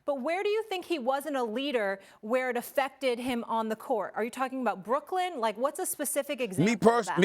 But where do you think he wasn't a leader where it affected him on the court? Are you talking about Brooklyn? Like, what's a specific example of that?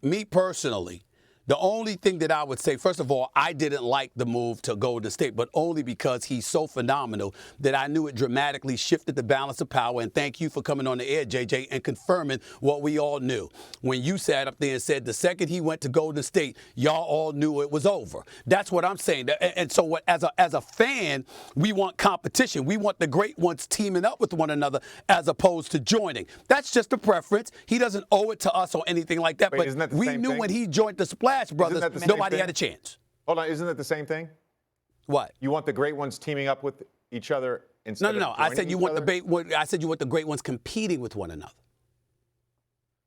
Me personally, the only thing that I would say, first of all, I didn't like the move to Golden State, but only because he's so phenomenal that I knew it dramatically shifted the balance of power. And thank you for coming on the air, JJ, and confirming what we all knew. When you sat up there and said the second he went to Golden State, y'all all knew it was over. That's what I'm saying. And so as a fan, we want competition. We want the great ones teaming up with one another as opposed to joining. That's just a preference. He doesn't owe it to us or anything like that. Wait, but we knew when he joined the Splash Brothers, nobody had a chance. Hold on, isn't that the same thing? What? You want the great ones teaming up with each other instead No. of I said you want other? I said you want the great ones competing with one another.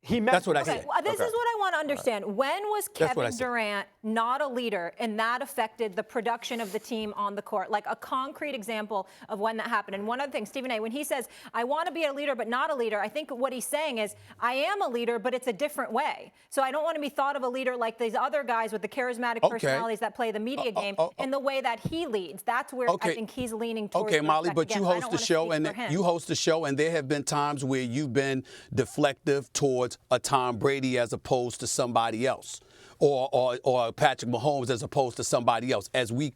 That's what I said. This is what I want to understand. When was Kevin Durant not a leader, and that affected the production of the team on the court? Like a concrete example of when that happened. And one other thing, Stephen A., when he says, I want to be a leader but not a leader, I think what he's saying is, I am a leader, but it's a different way. So I don't want to be thought of a leader like these other guys with the charismatic personalities that play the media game in the way that he leads. That's where I think he's leaning towards. Okay, Molly, but again, you host the show, and there have been times where you've been deflective towards a Tom Brady as opposed to somebody else, or Patrick Mahomes as opposed to somebody else. As we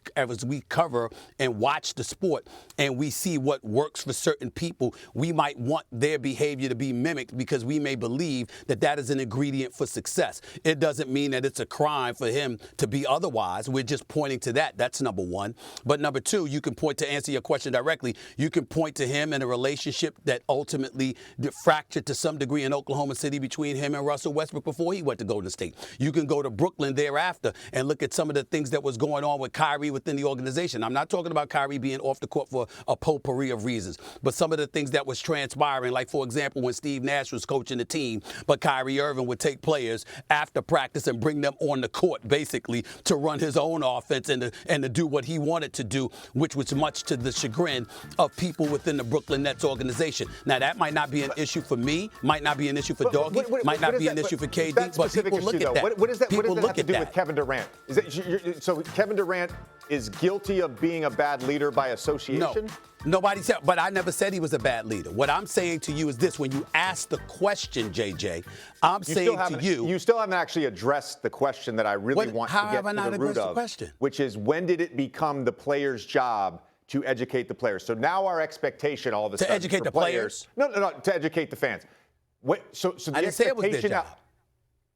cover and watch the sport and we see what works for certain people, we might want their behavior to be mimicked because we may believe that that is an ingredient for success. It doesn't mean that it's a crime for him to be otherwise. We're just pointing to that. That's number one. But number two, you can point to answer your question directly. You can point to him in a relationship that ultimately fractured to some degree in Oklahoma City between him and Russell Westbrook before he went to Golden State. You can go to Brooklyn thereafter and look at some of the things that was going on with Kyrie within the organization. I'm not talking about Kyrie being off the court for a potpourri of reasons, but some of the things that was transpiring, like, for example, when Steve Nash was coaching the team, but Kyrie Irving would take players after practice and bring them on the court, basically, to run his own offense and to do what he wanted to do, which was much to the chagrin of people within the Brooklyn Nets organization. Now, that might not be an issue for me, might not be an issue for Doggy, might not be an issue for KD, but people look at that. What does that have to do with Kevin Durant? So Kevin Durant is guilty of being a bad leader by association? No. Nobody said, but I never said he was a bad leader. What I'm saying to you is this: when you ask the question, JJ, I'm saying to you, you still haven't actually addressed the question that I really want to get to the root of, which is, when did it become the player's job to educate the players? So now our expectation all of a sudden to educate the players? No, to educate the fans. So the I didn't say it was their job.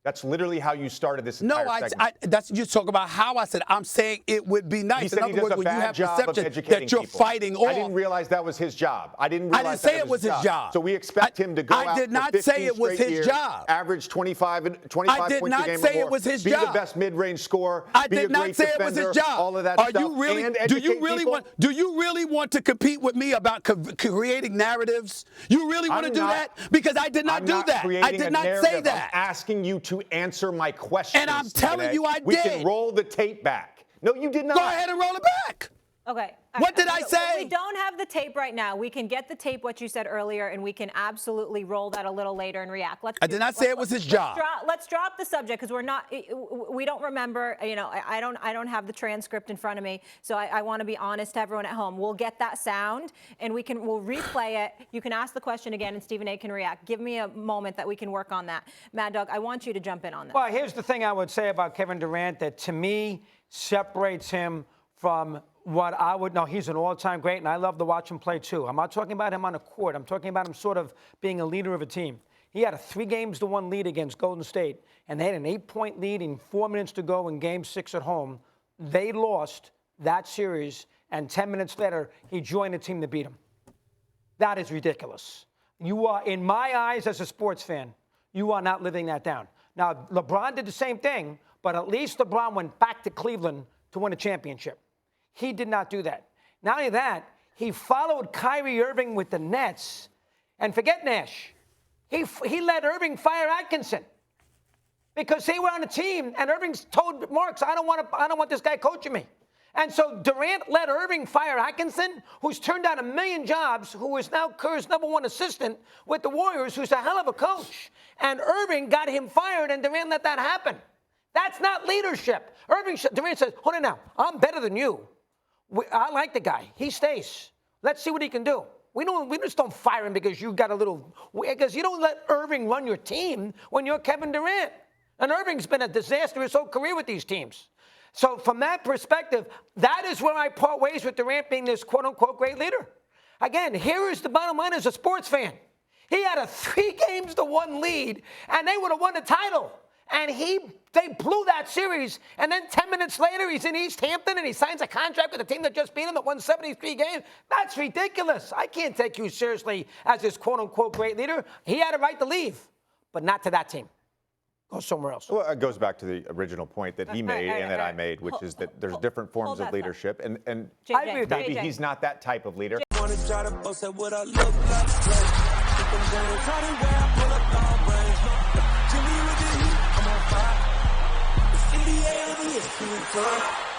That's literally how you started this entire segment. That's you talk about how I said. I'm saying it would be nice. In other words, when you have perception that you're fighting off. I didn't realize that was his job. I didn't say it was his job. So we expect him to go out. I did not say it was his job. Average 25 points a game. I did not say it was his job. Be the best mid-range scorer. I did not say it was his job. All of that stuff. Do you really want to compete with me about creating narratives? You really want to do that? Because I did not do that. I did not say that. I'm asking you to answer my question. And I'm telling you I did. We can roll the tape back. No, you did not. Go ahead and roll it back. Okay. What did I say? We don't have the tape right now. We can get the tape, what you said earlier, and we can absolutely roll that a little later and react. I did not say it was his job. Let's drop the subject because we don't remember. I don't have the transcript in front of me, so I want to be honest to everyone at home. We'll get that sound and we'll replay it. You can ask the question again, and Stephen A. can react. Give me a moment that we can work on that. Mad Dog, I want you to jump in on that. Well, here's the thing I would say about Kevin Durant that to me separates him from what I would know. He's an all-time great, and I love to watch him play too. I'm not talking about him on the court. I'm talking about him sort of being a leader of a team. He had a 3-1 lead against Golden State, and they had an 8-point lead in 4 minutes to go in Game 6 at home. They lost that series, and 10 minutes later, he joined the team to beat him. That is ridiculous. You are, in my eyes as a sports fan, you are not living that down. Now, LeBron did the same thing, but at least LeBron went back to Cleveland to win a championship. He did not do that. Not only that, he followed Kyrie Irving with the Nets. And forget Nash. He let Irving fire Atkinson because they were on a team, and Irving told Marks, I don't want this guy coaching me. And so Durant let Irving fire Atkinson, who's turned down 1 million jobs, who is now Kerr's #1 assistant with the Warriors, who's a hell of a coach. And Irving got him fired, and Durant let that happen. That's not leadership. Durant says, hold on now, I'm better than you. I like the guy. He stays. Let's see what he can do. We just don't fire him because you got a little, because you don't let Irving run your team when you're Kevin Durant. And Irving's been a disastrous whole career with these teams. So from that perspective, that is where I part ways with Durant being this quote-unquote great leader. Again, here is the bottom line as a sports fan. He had a 3-1 lead, and they would have won the title. And they blew that series. And then 10 minutes later, he's in East Hampton, and he signs a contract with a team that just beat him that won 73 games. That's ridiculous. I can't take you seriously as this quote-unquote great leader. He had a right to leave, but not to that team. Go somewhere else. Well, it goes back to the original point that he made and that I made, which is that there's different forms of leadership. And I agree with that. maybe he's not that type of leader. NBA,